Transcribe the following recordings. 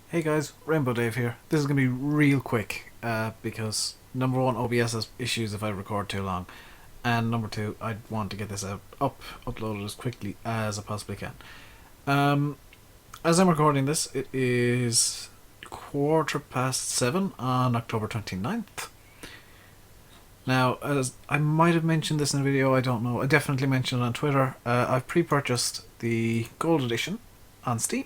Hey guys, Rainbow Dave here. This is going to be real quick because number one, OBS has issues if I record too long, and number two, I want to get this uploaded as quickly as I possibly can. As I'm recording this, it is 7:15 on October 29th. Now, as I might have mentioned this in a video, I don't know, I definitely mentioned it on Twitter, I've pre-purchased the Gold Edition on Steam.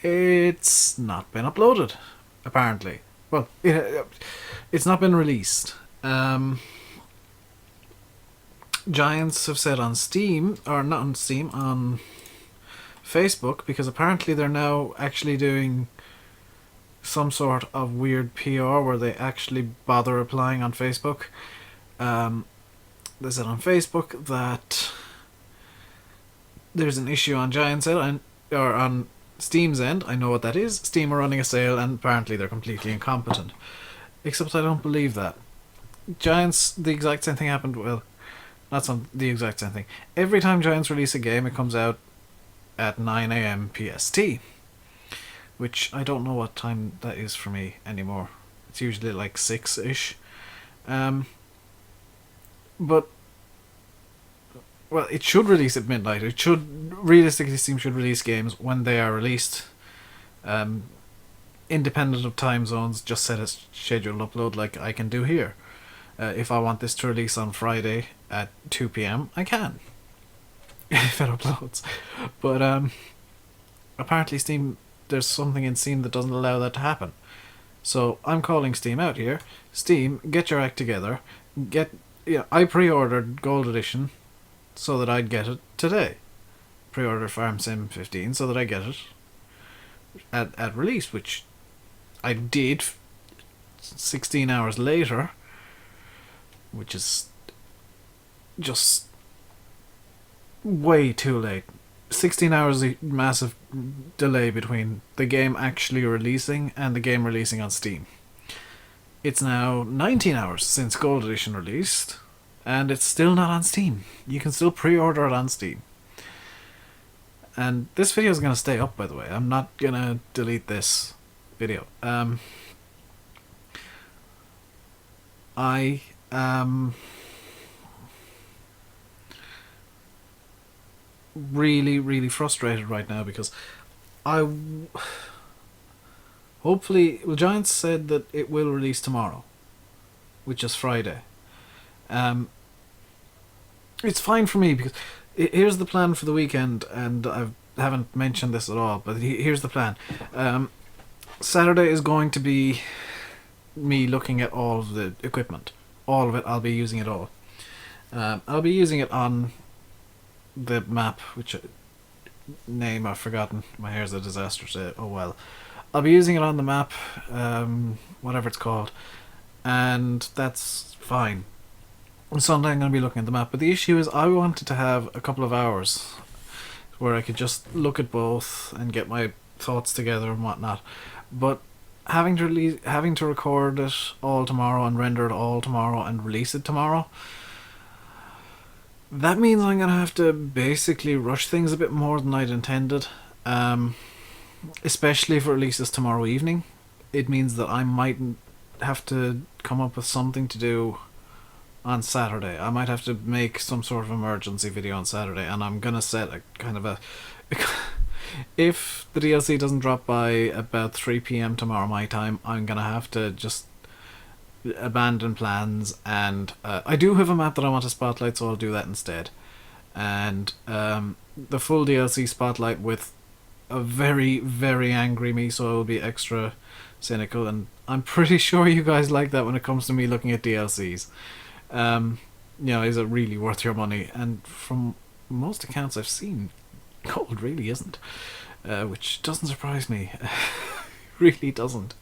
It's not been uploaded, apparently. Well, it's not been released. Giants have said on Steam, or not on Steam, on Facebook, because apparently they're now actually doing some sort of weird PR where they actually bother replying on Facebook. They said on Facebook that there's an issue on Giants' end, or on Steam's end. I know what that is. Steam are running a sale and apparently they're completely incompetent. Except I don't believe that. Giants, the exact same thing happened, well, the exact same thing. Every time Giants release a game, it comes out at 9 a.m. PST. Which I don't know what time that is for me anymore. It's usually like 6-ish. But well, it should release at midnight. It should, realistically, Steam should release games when they are released. Independent of time zones, just set a scheduled upload like I can do here. If I want this to release on Friday at 2 p.m, I can. If it uploads. But apparently Steam, there's something in Steam that doesn't allow that to happen. So I'm calling Steam out here. Steam, get your act together. I pre-ordered Gold Edition so that I'd get it today. Pre-order Farm Sim 15 so that I get it at release, which I did 16 hours later, which is just way too late. 16 hours is a massive delay between the game actually releasing and the game releasing on Steam. It's now 19 hours since Gold Edition released, and it's still not on Steam. You can still pre-order it on Steam. And this video is going to stay up, by the way. I'm not going to delete this video. I am really, really frustrated right now because hopefully, well, Giants said that it will release tomorrow, which is Friday. It's fine for me because here's the plan for the weekend, and I haven't mentioned this at all, but here's the plan. Saturday is going to be me looking at all of the equipment. All of it, I'll be using it all. I'll be using it on the map, which name I've forgotten. My hair's a disaster today. Oh well. I'll be using it on the map, whatever it's called, and that's fine. On Sunday I'm going to be looking at the map, but the issue is I wanted to have a couple of hours where I could just look at both and get my thoughts together and whatnot. But having to record it all tomorrow and render it all tomorrow and release it tomorrow, that means I'm going to have to basically rush things a bit more than I'd intended. Especially if it releases tomorrow evening. It means that I might have to come up with something to do on Saturday. I might have to make some sort of emergency video on Saturday, and I'm gonna set a kind of a if the DLC doesn't drop by about 3 p.m. tomorrow my time, I'm gonna have to just abandon plans, and I do have a map that I want to spotlight, so I'll do that instead. And the full DLC spotlight with a very, very angry me, so I will be extra cynical, and I'm pretty sure you guys like that when it comes to me looking at DLCs. Is it really worth your money? And from most accounts I've seen, Gold really isn't, which doesn't surprise me. Really doesn't.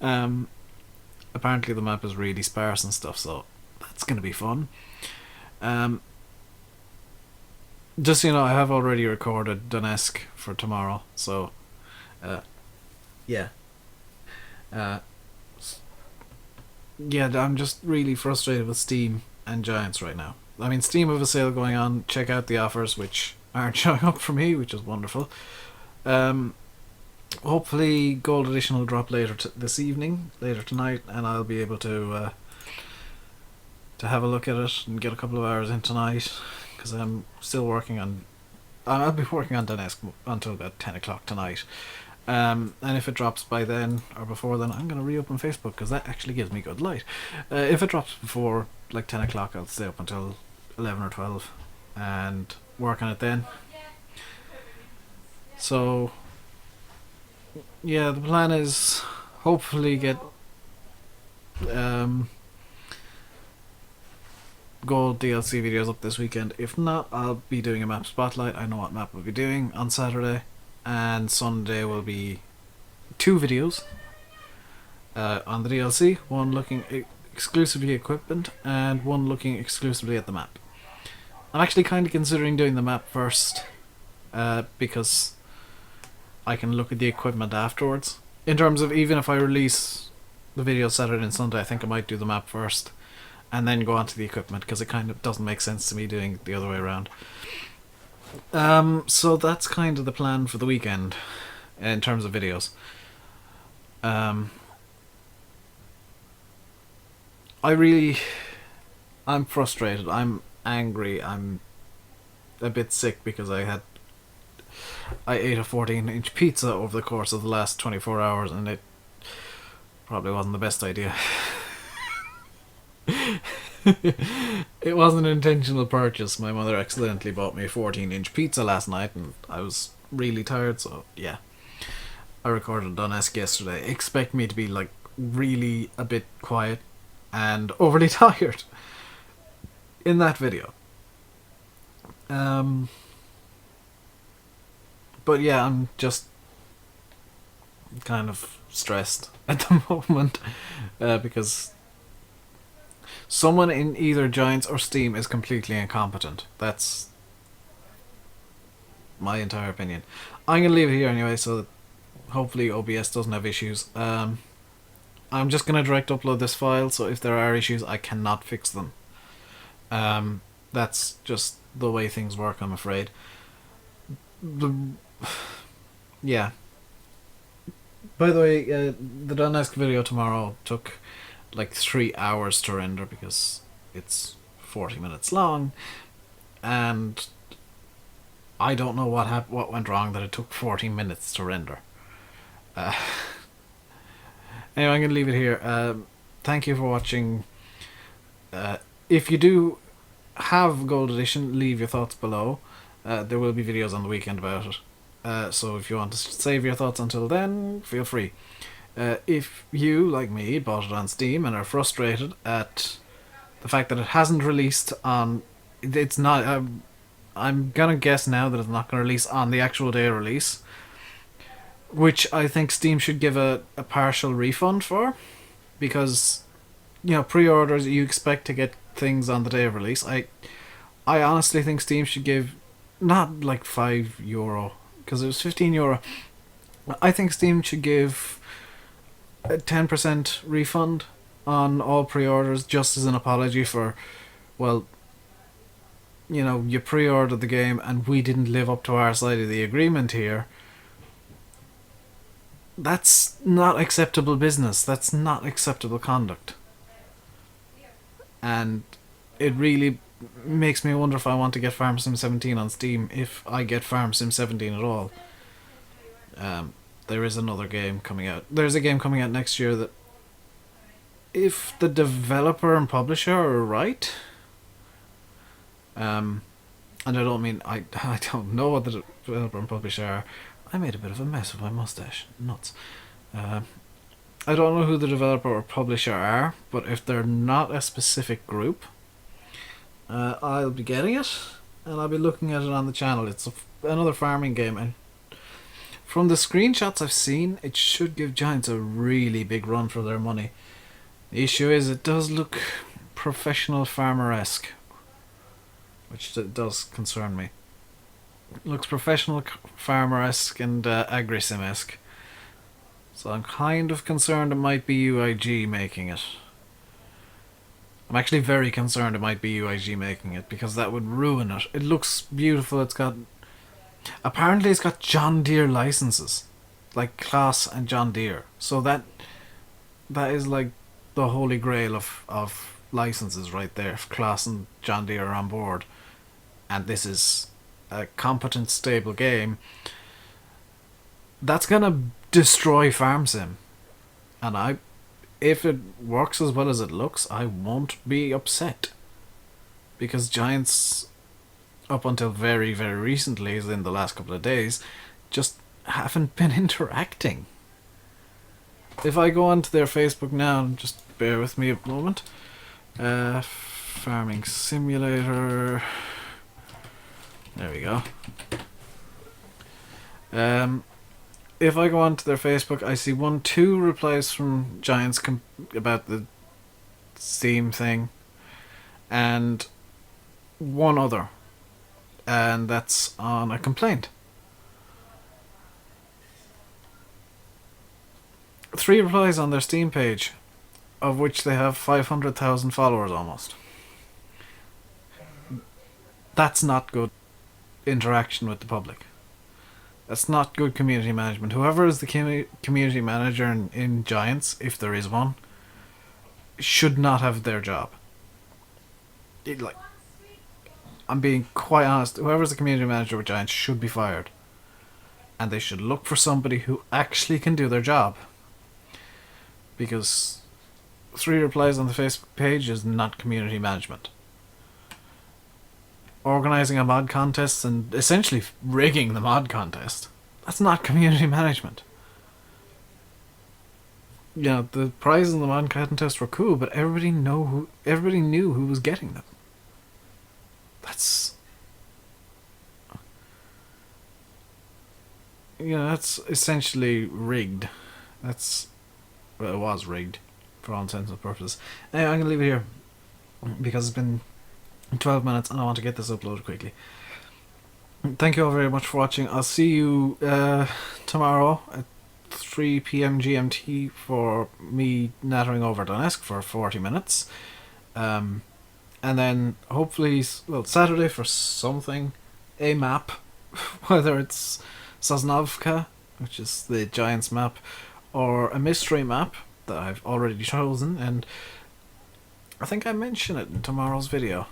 Apparently the map is really sparse and stuff, so that's going to be fun. Just so you know, I have already recorded Donetsk for tomorrow, so yeah. I'm just really frustrated with Steam and Giants right now. I mean, Steam have a sale going on. Check out the offers, which aren't showing up for me, which is wonderful. hopefully Gold Edition will drop later this evening, later tonight, and I'll be able to have a look at it and get a couple of hours in tonight, because I'm still working on. I'll be working on Donetsk until about 10 o'clock tonight. And if it drops by then or before then, I'm going to reopen Facebook because that actually gives me good light. If it drops before like 10 o'clock, I'll stay up until 11 or 12 and work on it then. So, yeah, the plan is hopefully get Gold DLC videos up this weekend. If not, I'll be doing a map spotlight. I know what map we'll be doing on Saturday. And Sunday will be 2 videos on the DLC, one looking exclusively at equipment and one looking exclusively at the map. I'm actually kind of considering doing the map first because I can look at the equipment afterwards. In terms of even if I release the video Saturday and Sunday, I think I might do the map first and then go on to the equipment, because it kind of doesn't make sense to me doing it the other way around. So that's kind of the plan for the weekend in terms of videos. I'm frustrated, I'm angry, I'm a bit sick because I ate a 14-inch pizza over the course of the last 24 hours and it probably wasn't the best idea. It wasn't an intentional purchase. My mother accidentally bought me a 14-inch pizza last night and I was really tired, so yeah. I recorded Donetsk yesterday. Expect me to be like really a bit quiet and overly tired in that video. But yeah, I'm just kind of stressed at the moment because someone in either Giants or Steam is completely incompetent. That's my entire opinion. I'm going to leave it here anyway, so that hopefully OBS doesn't have issues. I'm just going to direct upload this file, so if there are issues, I cannot fix them. That's just the way things work, I'm afraid. Yeah. By the way, the Donetsk video tomorrow took like 3 hours to render because it's 40 minutes long, and I don't know what went wrong that it took 40 minutes to render. Anyway, I'm going to leave it here. Thank you for watching. If you do have Gold Edition, leave your thoughts below. There will be videos on the weekend about it. So if you want to save your thoughts until then, feel free. If you, like me, bought it on Steam and are frustrated at the fact that it hasn't released on... It's not... I'm gonna guess now that it's not gonna release on the actual day of release, which I think Steam should give a partial refund for, because, you know, pre-orders, you expect to get things on the day of release. I honestly think Steam should give, not like €5, because it was €15. I think Steam should give a 10% refund on all pre-orders, just as an apology for, well, you know, you pre-ordered the game and we didn't live up to our side of the agreement here. That's not acceptable business. That's not acceptable conduct. And it really makes me wonder if I want to get Farm Sim 17 on Steam, if I get Farm Sim 17 at all. There is another game coming out. There's a game coming out next year that, if the developer and publisher are right, and I don't mean, I don't know what the developer and publisher are. I made a bit of a mess of my mustache. Nuts. I don't know who the developer or publisher are, but if they're not a specific group, I'll be getting it, and I'll be looking at it on the channel. It's another farming game, and from the screenshots I've seen, it should give Giants a really big run for their money. The issue is, it does look professional farmer-esque, which does concern me. It looks professional farmer-esque and agri-sim-esque. So I'm kind of concerned it might be UIG making it. I'm actually very concerned it might be UIG making it, because that would ruin it. It looks beautiful. Apparently it's got John Deere licenses. like Claas and John Deere. So that is like the holy grail of licenses right there. If Claas and John Deere are on board, and this is a competent, stable game, that's gonna destroy Farm Sim. And if it works as well as it looks, I won't be upset. Because Giants, up until very, very recently, as in the last couple of days, just haven't been interacting. If I go onto their Facebook now, just bear with me a moment. Farming Simulator. There we go. If I go onto their Facebook, I see 2 replies from Giants about the Steam thing, and 1 other, and that's on a complaint. 3 replies on their Steam page, of which they have 500,000 followers almost. That's not good interaction with the public. That's not good community management. Whoever is the community manager in Giants, if there is one, should not have their job. I'm being quite honest. Whoever's the community manager with Giants should be fired. And they should look for somebody who actually can do their job. Because 3 replies on the Facebook page is not community management. Organising a mod contest and essentially rigging the mod contest, that's not community management. You know, the prizes in the mod contest were cool, but everybody knew who was getting them. That's essentially rigged. It was rigged for all intents and purposes. Anyway, I'm gonna leave it here because it's been 12 minutes and I want to get this uploaded quickly. Thank you all very much for watching. I'll see you tomorrow at 3 p.m. GMT for me nattering over Donetsk for 40 minutes. And then hopefully, Saturday for something, a map, whether it's Sosnovka, which is the Giants map, or a mystery map that I've already chosen, and I think I mention it in tomorrow's video.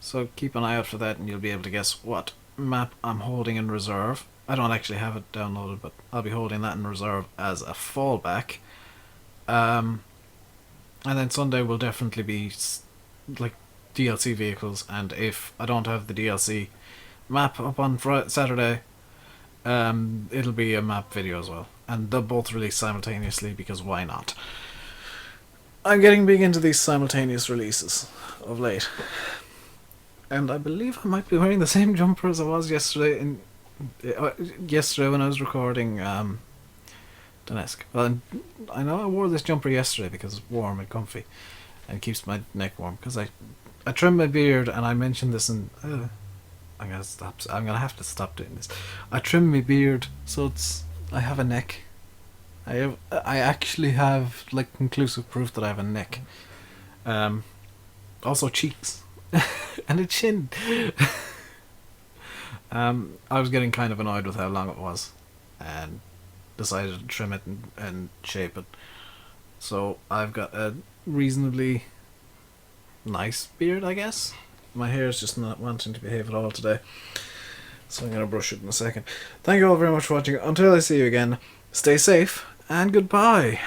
So keep an eye out for that and you'll be able to guess what map I'm holding in reserve. I don't actually have it downloaded, but I'll be holding that in reserve as a fallback. And then Sunday will definitely be like DLC vehicles, and if I don't have the DLC map up on Saturday, it'll be a map video as well. And they'll both release simultaneously because why not? I'm getting big into these simultaneous releases of late. And I believe I might be wearing the same jumper as I was yesterday when I was recording Donetsk. Well, I know I wore this jumper yesterday because it's warm and comfy and keeps my neck warm, because I trimmed my beard, and I mentioned this in I'm gonna have to stop doing this. I trimmed my beard so I have a neck. I actually have like conclusive proof that I have a neck. Also cheeks and a chin. I was getting kind of annoyed with how long it was, and decided to trim it and shape it. So I've got a reasonably nice beard, I guess. My hair is just not wanting to behave at all today, so I'm going to brush it in a second. Thank you all very much for watching. Until I see you again, stay safe and goodbye.